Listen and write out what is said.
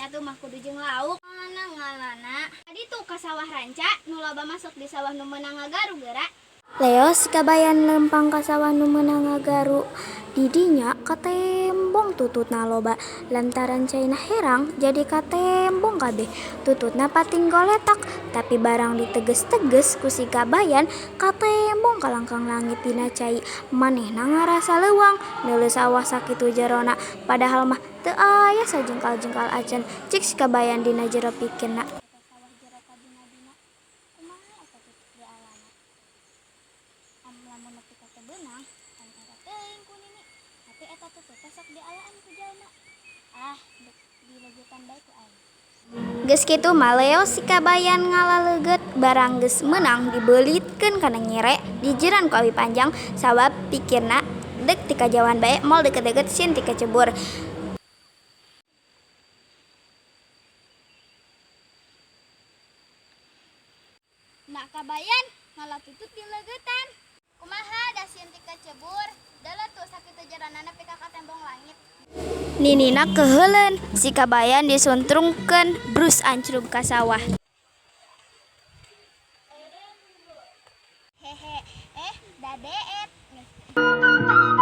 nya tuh mah kudu jeung lauk. Ngalana. Tadi tuh ka sawah ranca nu loba masuk di sawah nu meunang ngagaru geura. Leo si kabayan lempang ka sawah nu meunang ngagaru. Didinya katembong tututna loba. Lantaran caina herang jadi katembong kabeh. Tututna pating goletak, tapi barang diteges-teges ku si kabayan katembong ka langkang langit dina cai. Manehna ngarasa leuwang, neuleuh sawah sakitu jerona. Padahal mah teu aya sajengkal-jengkal acan cik si kabayan dina jero pikirna. Lamun nepi ka tebeunang kan eta teuing ku nini. Tapi eta tutut sok dialaan ku jalma. Dek dilegetan bae ku aing. Geus kitu mah Leo si kabayan ngalaleugeut barang geus meunang dibeulitkeun kana nyere dijeran ku Abi Panjang sabab pikirna dek ti kajauhan bae moal deukeut-deukeut sieun ti kecebur. Nak kabayan malah tutut dilegetan. Kumaha da sieun ti kecebur? Dalah tuh sakitu jaranana nepi ka katembong langit. Ninina keheuleun si kabayan disuntrungkeun brus ancrub ka sawah. Hehe, dadeet nih.